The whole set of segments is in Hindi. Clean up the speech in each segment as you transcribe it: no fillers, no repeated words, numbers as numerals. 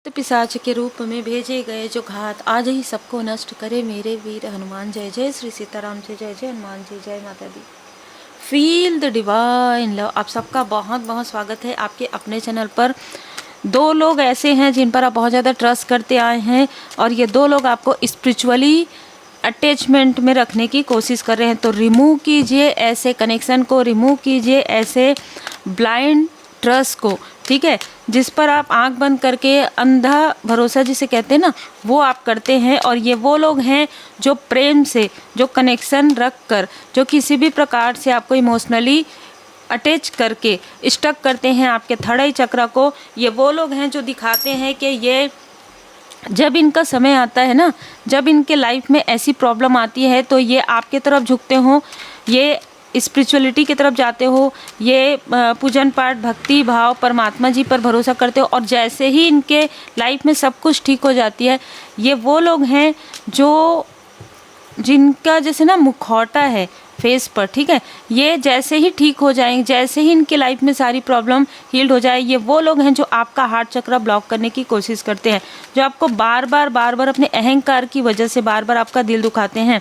तो पिशाच के रूप में भेजे गए जो घात आज ही सबको नष्ट करे मेरे वीर हनुमान। जय जय श्री सीताराम जी, जय जय हनुमान जी, जय माता दी। Feel the divine love. आप सबका बहुत बहुत स्वागत है आपके अपने चैनल पर। दो लोग ऐसे हैं जिन पर आप बहुत ज़्यादा ट्रस्ट करते आए हैं और ये दो लोग आपको स्पिरिचुअली अटैचमेंट में रखने की कोशिश कर रहे हैं। तो रिमूव कीजिए ऐसे कनेक्शन को, रिमूव कीजिए ऐसे ब्लाइंड ट्रस्ट को, ठीक है, जिस पर आप आंख बंद करके अंधा भरोसा जिसे कहते हैं ना, वो आप करते हैं। और ये वो लोग हैं जो प्रेम से, जो कनेक्शन रख कर, जो किसी भी प्रकार से आपको इमोशनली अटैच करके स्टक करते हैं आपके थर्ड आई चक्र को। ये वो लोग हैं जो दिखाते हैं कि ये जब इनका समय आता है ना, जब इनके लाइफ में ऐसी प्रॉब्लम आती है तो ये आपके तरफ झुकते हो, ये स्पिरिचुअलिटी की तरफ जाते हो, ये पूजन पाठ भक्ति भाव परमात्मा जी पर भरोसा करते हो। और जैसे ही इनके लाइफ में सब कुछ ठीक हो जाती है, ये वो लोग हैं जो जिनका जैसे ना मुखौटा है फेस पर, ठीक है, ये जैसे ही ठीक हो जाएंगे, जैसे ही इनके लाइफ में सारी प्रॉब्लम हील्ड हो जाए, ये वो लोग हैं जो आपका हार्ट चक्र ब्लॉक करने की कोशिश करते हैं, जो आपको बार बार अपने अहंकार की वजह से बार बार आपका दिल दुखाते हैं।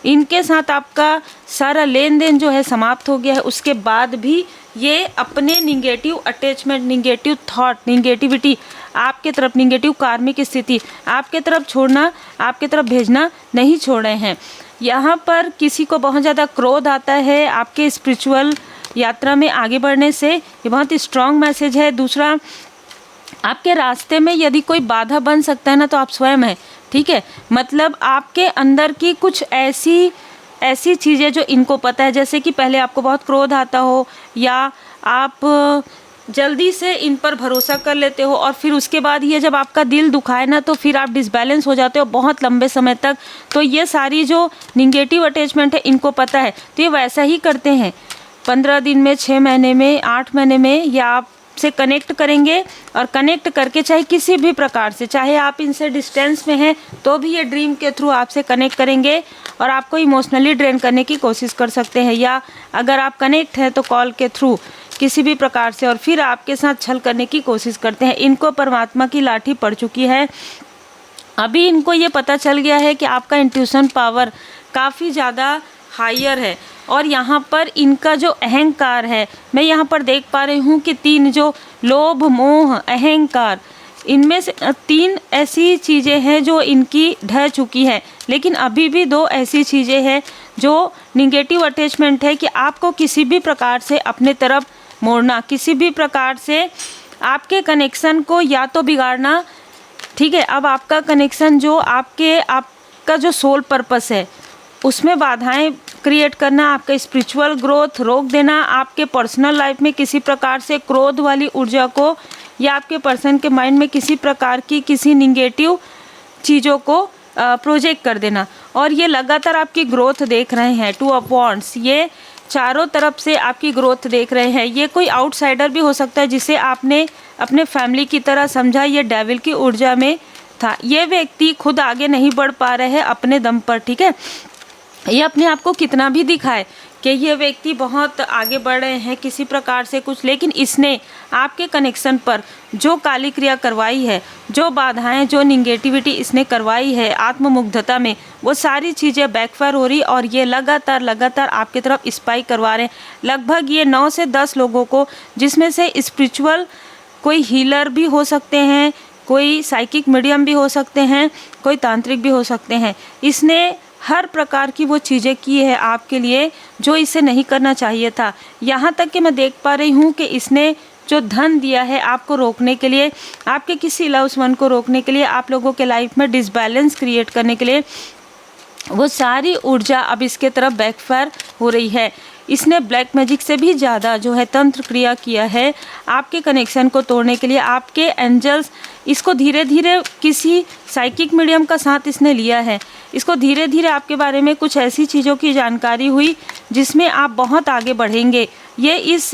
इनके साथ आपका सारा लेन देन जो है समाप्त हो गया है, उसके बाद भी ये अपने negative attachment, negative thought, negativity आपके तरफ, निगेटिव कार्मिक स्थिति आपके तरफ छोड़ना, आपके तरफ भेजना नहीं छोड़ रहे हैं। यहाँ पर किसी को बहुत ज़्यादा क्रोध आता है आपके स्पिरिचुअल यात्रा में आगे बढ़ने से, ये बहुत स्ट्रॉन्ग मैसेज है। दूसरा, आपके रास्ते में यदि कोई बाधा बन सकता है ना, तो आप स्वयं हैं, ठीक है। मतलब आपके अंदर की कुछ ऐसी चीज़ें जो इनको पता है, जैसे कि पहले आपको बहुत क्रोध आता हो या आप जल्दी से इन पर भरोसा कर लेते हो और फिर उसके बाद ये जब आपका दिल दुखाए ना, तो फिर आप डिसबैलेंस हो जाते हो बहुत लंबे समय तक। तो ये सारी जो निगेटिव अटैचमेंट है इनको पता है, तो ये वैसा ही करते हैं। 15 दिन में, 6 महीने में, 8 महीने में या आप से कनेक्ट करेंगे और कनेक्ट करके चाहे किसी भी प्रकार से, चाहे आप इनसे डिस्टेंस में हैं तो भी ये ड्रीम के थ्रू आपसे कनेक्ट करेंगे और आपको इमोशनली ड्रेन करने की कोशिश कर सकते हैं, या अगर आप कनेक्ट हैं तो कॉल के थ्रू किसी भी प्रकार से, और फिर आपके साथ छल करने की कोशिश करते हैं। इनको परमात्मा की लाठी पड़ चुकी है। अभी इनको ये पता चल गया है कि आपका इंट्यूशन पावर काफ़ी ज़्यादा हायर है और यहाँ पर इनका जो अहंकार है, मैं यहाँ पर देख पा रही हूँ कि 3 जो लोभ मोह अहंकार, इनमें से 3 ऐसी चीज़ें हैं जो इनकी ढह चुकी है। लेकिन अभी भी 2 ऐसी चीज़ें हैं जो निगेटिव अटैचमेंट है कि आपको किसी भी प्रकार से अपने तरफ मोड़ना, किसी भी प्रकार से आपके कनेक्शन को या तो बिगाड़ना, ठीक है। अब आपका कनेक्शन जो आपका जो सोल पर्पस है उसमें बाधाएं क्रिएट करना, आपका स्पिरिचुअल ग्रोथ रोक देना, आपके पर्सनल लाइफ में किसी प्रकार से क्रोध वाली ऊर्जा को या आपके पर्सन के माइंड में किसी प्रकार की किसी निगेटिव चीज़ों को प्रोजेक्ट कर देना। और ये लगातार आपकी ग्रोथ देख रहे हैं। 2 ऑफ वॉन्ड्स, ये चारों तरफ से आपकी ग्रोथ देख रहे हैं। ये कोई आउटसाइडर भी हो सकता है जिसे आपने अपने फैमिली की तरह समझा, ये डेविल की ऊर्जा में था। ये व्यक्ति खुद आगे नहीं बढ़ पा रहे हैं अपने दम पर, ठीक है। ये अपने आप को कितना भी दिखाए कि ये व्यक्ति बहुत आगे बढ़ रहे हैं किसी प्रकार से कुछ, लेकिन इसने आपके कनेक्शन पर जो काली क्रिया करवाई है, जो बाधाएं, जो निगेटिविटी इसने करवाई है आत्ममुग्धता में, वो सारी चीज़ें बैकफायर हो रही और ये लगातार आपकी तरफ स्पाई करवा रहे हैं। लगभग ये 9 से 10 लोगों को, जिसमें से स्पिरिचुअल कोई हीलर भी हो सकते हैं, कोई साइकिक मीडियम भी हो सकते हैं, कोई तांत्रिक भी हो सकते हैं। इसने हर प्रकार की वो चीज़ें की है आपके लिए जो इसे नहीं करना चाहिए था। यहाँ तक कि मैं देख पा रही हूँ कि इसने जो धन दिया है आपको रोकने के लिए, आपके किसी लव्ड वन को रोकने के लिए, आप लोगों के लाइफ में डिसबैलेंस क्रिएट करने के लिए, वो सारी ऊर्जा अब इसके तरफ बैकफायर हो रही है। इसने ब्लैक मैजिक से भी ज़्यादा जो है तंत्र क्रिया किया है आपके कनेक्शन को तोड़ने के लिए। आपके एंजल्स इसको धीरे धीरे किसी साइकिक मीडियम का साथ इसने लिया है। इसको धीरे धीरे आपके बारे में कुछ ऐसी चीज़ों की जानकारी हुई जिसमें आप बहुत आगे बढ़ेंगे, ये इस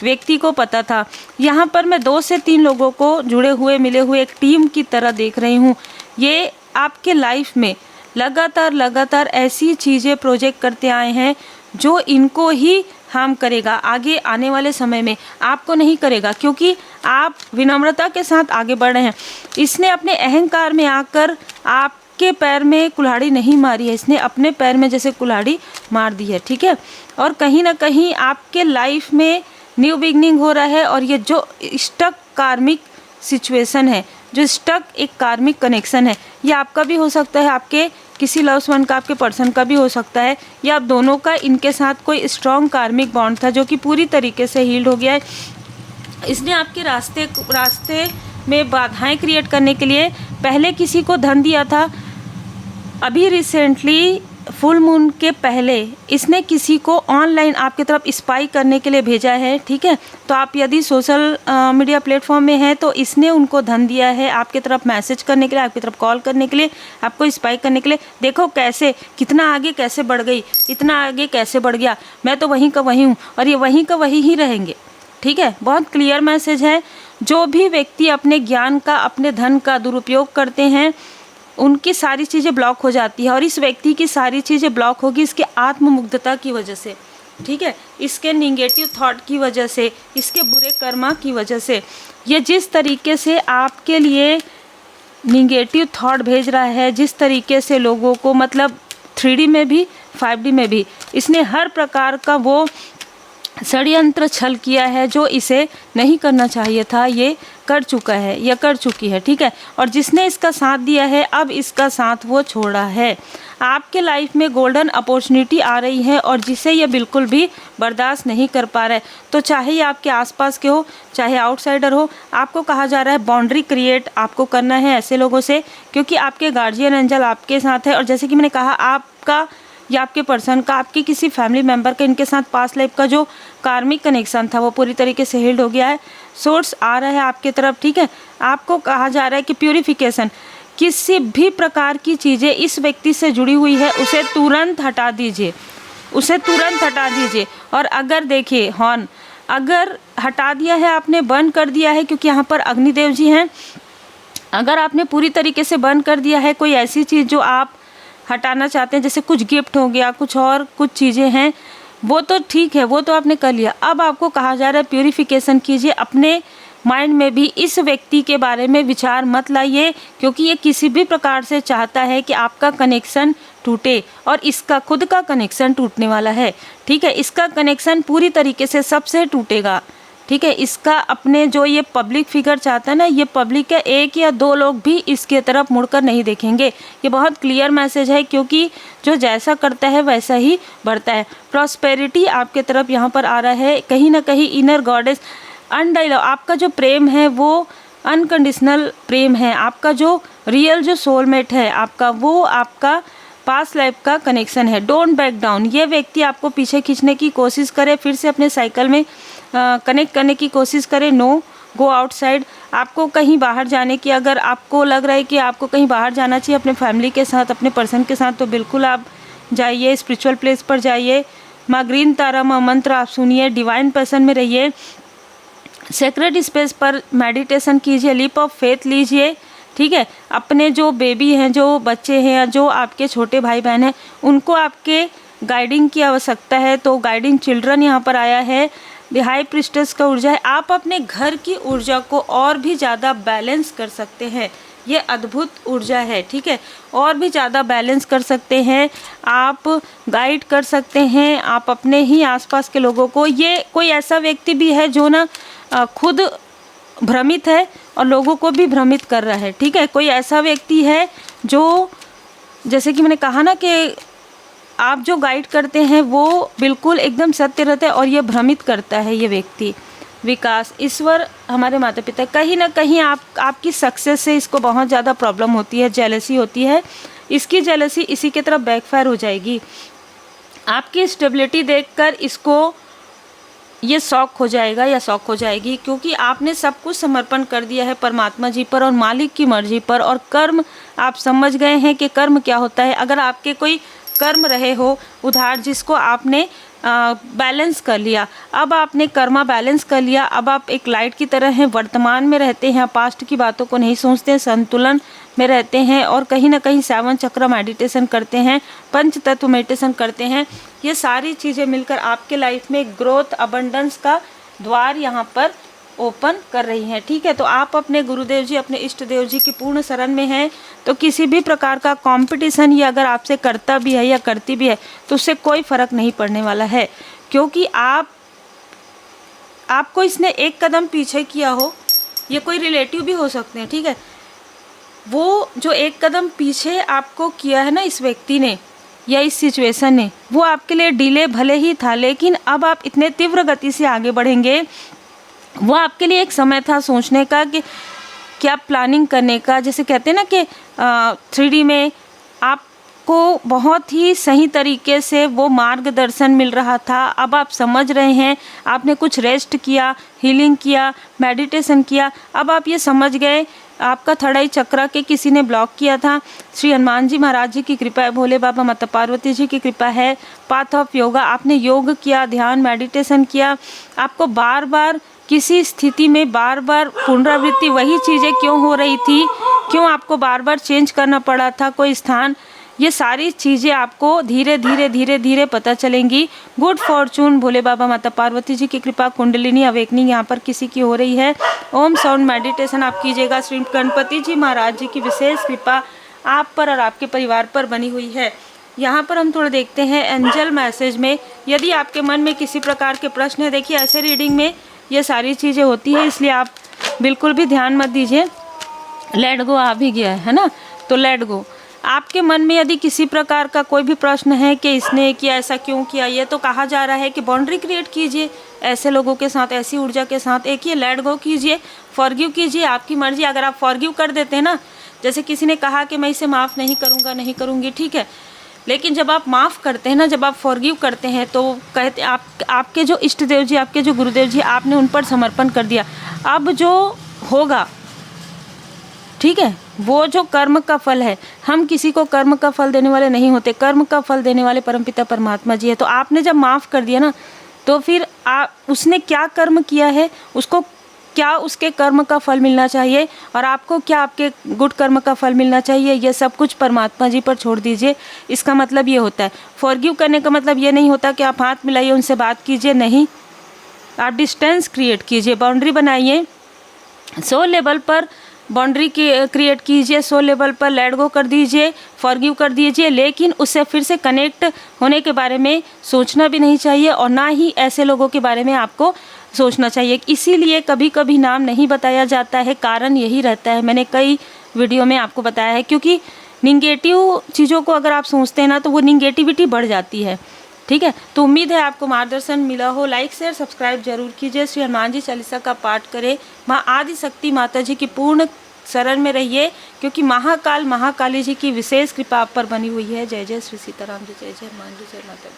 व्यक्ति को पता था। यहाँ पर मैं 2 से 3 लोगों को जुड़े हुए मिले हुए एक टीम की तरह देख रही हूँ। ये आपके लाइफ में लगातार ऐसी चीज़ें प्रोजेक्ट करते आए हैं जो इनको ही हार्म करेगा, आगे आने वाले समय में आपको नहीं करेगा, क्योंकि आप विनम्रता के साथ आगे बढ़ रहे हैं। इसने अपने अहंकार में आकर आपके पैर में कुल्हाड़ी नहीं मारी है, इसने अपने पैर में जैसे कुल्हाड़ी मार दी है, ठीक है। और कहीं ना कहीं आपके लाइफ में न्यू बिगनिंग हो रहा है, और ये जो स्टक कार्मिक सिचुएशन है, जो स्टक एक कार्मिक कनेक्शन है, ये आपका भी हो सकता है, आपके किसी लव्स वन का, आपके पर्सन का भी हो सकता है, या आप दोनों का, इनके साथ कोई स्ट्रॉन्ग कार्मिक बॉन्ड था जो कि पूरी तरीके से हील्ड हो गया है। इसने आपके रास्ते में बाधाएं क्रिएट करने के लिए पहले किसी को धन दिया था, अभी रिसेंटली फुल मून के पहले इसने किसी को ऑनलाइन आपकी तरफ स्पाई करने के लिए भेजा है, ठीक है। तो आप यदि सोशल मीडिया प्लेटफॉर्म में हैं तो इसने उनको धन दिया है आपकी तरफ मैसेज करने के लिए, आपकी तरफ कॉल करने के लिए, आपको स्पाई करने के लिए। देखो कैसे, कितना आगे कैसे बढ़ गई, इतना आगे कैसे बढ़ गया, मैं तो वहीं का वहीं हूँ, और ये वहीं का वहीं ही रहेंगे, ठीक है। बहुत क्लियर मैसेज है। जो भी व्यक्ति अपने ज्ञान का, अपने धन का दुरुपयोग करते हैं, उनकी सारी चीज़ें ब्लॉक हो जाती है, और इस व्यक्ति की सारी चीज़ें ब्लॉक होगी इसके आत्ममुग्धता की वजह से, ठीक है, इसके निगेटिव थॉट की वजह से, इसके बुरे कर्मा की वजह से। ये जिस तरीके से आपके लिए निगेटिव थॉट भेज रहा है, जिस तरीके से लोगों को, मतलब 3D में भी 5D में भी, इसने हर प्रकार का वो षड्यंत्र छल किया है जो इसे नहीं करना चाहिए था, ये कर चुका है या कर चुकी है, ठीक है। और जिसने इसका साथ दिया है, अब इसका साथ वो छोड़ा है। आपके लाइफ में गोल्डन अपॉर्चुनिटी आ रही है, और जिसे ये बिल्कुल भी बर्दाश्त नहीं कर पा रहा है। तो चाहे ये आपके आसपास के हो, चाहे आउटसाइडर हो, आपको कहा जा रहा है बाउंड्री क्रिएट आपको करना है ऐसे लोगों से, क्योंकि आपके गार्जियन एंजल आपके साथ है। और जैसे कि मैंने कहा, आपका या आपके पर्सन का, आपके किसी फैमिली मेंबर का, इनके साथ पास्ट लाइफ का जो कार्मिक कनेक्शन था वो पूरी तरीके से हील्ड हो गया है। सोर्स आ रहा है आपके तरफ, ठीक है। आपको कहा जा रहा है कि प्यूरिफिकेशन, किसी भी प्रकार की चीज़ें इस व्यक्ति से जुड़ी हुई है उसे तुरंत हटा दीजिए, उसे तुरंत हटा दीजिए। और अगर देखिए हॉर्न, अगर हटा दिया है आपने, बंद कर दिया है, क्योंकि यहाँ पर अग्निदेव जी हैं, अगर आपने पूरी तरीके से बंद कर दिया है कोई ऐसी चीज़ जो आप हटाना चाहते हैं, जैसे कुछ गिफ्ट हो गया, कुछ और कुछ चीज़ें हैं, वो तो ठीक है, वो तो आपने कर लिया। अब आपको कहा जा रहा है प्यूरिफिकेशन कीजिए, अपने माइंड में भी इस व्यक्ति के बारे में विचार मत लाइए, क्योंकि ये किसी भी प्रकार से चाहता है कि आपका कनेक्शन टूटे, और इसका खुद का कनेक्शन टूटने वाला है, ठीक है। इसका कनेक्शन पूरी तरीके से सबसे टूटेगा, ठीक है। इसका अपने जो ये पब्लिक फिगर चाहता है ना, ये पब्लिक का 1 या 2 लोग भी इसके तरफ मुड़कर नहीं देखेंगे। ये बहुत क्लियर मैसेज है, क्योंकि जो जैसा करता है वैसा ही बढ़ता है। प्रॉस्पेरिटी आपके तरफ यहाँ पर आ रहा है, कहीं ना कहीं इनर गॉडेस अनडाइलव, आपका जो प्रेम है वो अनकंडीशनल प्रेम है, आपका जो रियल जो सोलमेट है आपका, वो आपका पास्ट लाइफ का कनेक्शन है। Don't back down. ये व्यक्ति आपको पीछे खींचने की कोशिश करे, फिर से अपने साइकिल में कनेक्ट करने की कोशिश करे, नो गो आउटसाइड। आपको कहीं बाहर जाने की, अगर आपको लग रहा है कि आपको कहीं बाहर जाना चाहिए अपने फैमिली के साथ, अपने पर्सन के साथ, तो बिल्कुल आप जाइए, स्पिरिचुअल प्लेस पर जाइए, माँ ग्रीन तारा माँ मंत्र आप सुनिए, डिवाइन पर्सन में रहिए, सेक्रेट स्पेस पर मेडिटेशन कीजिए, लीप ऑफ फेथ लीजिए, ठीक है। अपने जो बेबी हैं, जो बच्चे हैं, जो आपके छोटे भाई बहन हैं, उनको आपके गाइडिंग की आवश्यकता है, तो गाइडिंग चिल्ड्रन यहाँ पर आया है। हाई प्रिस्टेस का ऊर्जा है, आप अपने घर की ऊर्जा को और भी ज़्यादा बैलेंस कर सकते हैं, ये अद्भुत ऊर्जा है, ठीक है। और भी ज़्यादा बैलेंस कर सकते हैं, आप गाइड कर सकते हैं, आप अपने ही आसपास के लोगों को। ये कोई ऐसा व्यक्ति भी है जो ना खुद भ्रमित है और लोगों को भी भ्रमित कर रहा है, ठीक है। कोई ऐसा व्यक्ति है जो, जैसे कि मैंने कहा ना कि आप जो गाइड करते हैं वो बिल्कुल एकदम सत्य रहता है, और ये भ्रमित करता है ये व्यक्ति। विकास, ईश्वर, हमारे माता पिता, कहीं ना कहीं आपकी सक्सेस से इसको बहुत ज़्यादा प्रॉब्लम होती है, जेलसी होती है। इसकी जेलसी इसी की तरफ बैकफायर हो जाएगी। आपकी स्टेबिलिटी देखकर इसको ये शौक हो जाएगा या शौक हो जाएगी, क्योंकि आपने सब कुछ समर्पण कर दिया है परमात्मा जी पर और मालिक की मर्जी पर। और कर्म आप समझ गए हैं कि कर्म क्या होता है। अगर आपके कोई कर्म रहे हो उधार, जिसको आपने बैलेंस कर लिया, अब आपने कर्मा बैलेंस कर लिया, अब आप एक लाइट की तरह हैं, वर्तमान में रहते हैं, पास्ट की बातों को नहीं सोचते हैं, संतुलन में रहते हैं और कहीं ना कहीं 7 चक्र मेडिटेशन करते हैं, पंच तत्व मेडिटेशन करते हैं, ये सारी चीज़ें मिलकर आपके लाइफ में ग्रोथ अबंडेंस का द्वार यहाँ पर ओपन कर रही हैं। ठीक है, तो आप अपने गुरुदेव जी, अपने इष्ट देव जी की पूर्ण शरण में हैं, तो किसी भी प्रकार का कंपटीशन ये अगर आपसे करता भी है या करती भी है तो उससे कोई फ़र्क नहीं पड़ने वाला है, क्योंकि आपको इसने एक कदम पीछे किया हो, ये कोई रिलेटिव भी हो सकते हैं। ठीक है, वो जो एक कदम पीछे आपको किया है ना इस व्यक्ति ने या इस सिचुएशन ने, वो आपके लिए डिले भले ही था, लेकिन अब आप इतने तीव्र गति से आगे बढ़ेंगे। वो आपके लिए एक समय था सोचने का कि क्या प्लानिंग करने का, जैसे कहते हैं ना कि 3D में आपको बहुत ही सही तरीके से वो मार्गदर्शन मिल रहा था। अब आप समझ रहे हैं, आपने कुछ रेस्ट किया, हीलिंग किया, मेडिटेशन किया, अब आप ये समझ गए, आपका थर्ड आई चक्र के किसी ने ब्लॉक किया था। श्री हनुमान जी महाराज जी की कृपा है, भोले बाबा माता पार्वती जी की कृपा है, पाथ ऑफ योगा, आपने योग किया, ध्यान मेडिटेशन किया, आपको बार बार किसी स्थिति में बार बार पुनरावृत्ति वही चीज़ें क्यों हो रही थी, क्यों आपको बार बार चेंज करना पड़ा था कोई स्थान, ये सारी चीज़ें आपको धीरे धीरे धीरे धीरे पता चलेंगी। गुड फॉर्चून, भोले बाबा माता पार्वती जी की कृपा, कुंडलिनी अवेकनिंग यहाँ पर किसी की हो रही है। ओम साउंड मेडिटेशन आप कीजिएगा। श्री गणपति जी महाराज जी की विशेष कृपा आप पर और आपके परिवार पर बनी हुई है। यहाँ पर हम थोड़ा देखते हैं एंजल मैसेज में, यदि आपके मन में किसी प्रकार के प्रश्न है, देखिए ऐसे रीडिंग में ये सारी चीज़ें होती है, इसलिए आप बिल्कुल भी ध्यान मत दीजिए। लेट गो आ भी गया है ना, तो लेट गो। आपके मन में यदि किसी प्रकार का कोई भी प्रश्न है कि इसने किया, ऐसा क्यों किया, ये तो कहा जा रहा है कि बाउंड्री क्रिएट कीजिए ऐसे लोगों के साथ, ऐसी ऊर्जा के साथ। एक ये लेट गो कीजिए, फॉरगिव कीजिए, आपकी मर्जी। अगर आप फॉरगिव कर देते हैं ना, जैसे किसी ने कहा कि मैं इसे माफ़ नहीं करूँगा, नहीं करूँगी, ठीक है, लेकिन जब आप माफ़ करते हैं ना, जब आप फॉरगिव करते हैं, तो कहते आपके जो इष्ट देव जी, आपके जो गुरुदेव जी, आपने उन पर समर्पण कर दिया। अब जो होगा, ठीक है, वो जो कर्म का फल है, हम किसी को कर्म का फल देने वाले नहीं होते, कर्म का फल देने वाले परमपिता परमात्मा जी है। तो आपने जब माफ़ कर दिया ना, तो फिर उसने क्या कर्म किया है, उसको क्या उसके कर्म का फल मिलना चाहिए और आपको क्या आपके गुड कर्म का फल मिलना चाहिए, ये सब कुछ परमात्मा जी पर छोड़ दीजिए। इसका मतलब ये होता है, फॉरगिव करने का मतलब ये नहीं होता कि आप हाथ मिलाइए, उनसे बात कीजिए, नहीं, आप डिस्टेंस क्रिएट कीजिए, बाउंड्री बनाइए, सोल लेवल पर बाउंड्री क्रिएट कीजिए, सोल लेवल पर लेट गो कर दीजिए, फॉरगिव कर दीजिए, लेकिन उससे फिर से कनेक्ट होने के बारे में सोचना भी नहीं चाहिए और ना ही ऐसे लोगों के बारे में आपको सोचना चाहिए। इसीलिए कभी कभी नाम नहीं बताया जाता है, कारण यही रहता है, मैंने कई वीडियो में आपको बताया है, क्योंकि निगेटिव चीज़ों को अगर आप सोचते हैं ना, तो वो निगेटिविटी बढ़ जाती है। ठीक है, तो उम्मीद है आपको मार्गदर्शन मिला हो। लाइक शेयर सब्सक्राइब जरूर कीजिए। श्री हनुमान जी चालीसा का पाठ करें, माँ आदि शक्ति माता जी की पूर्ण शरण में रहिए, क्योंकि महाकाल महाकाली जी की विशेष कृपा आप पर बनी हुई है। जय जय श्री सीताराम जी, जय जय हनुमान जी, जय माता दी।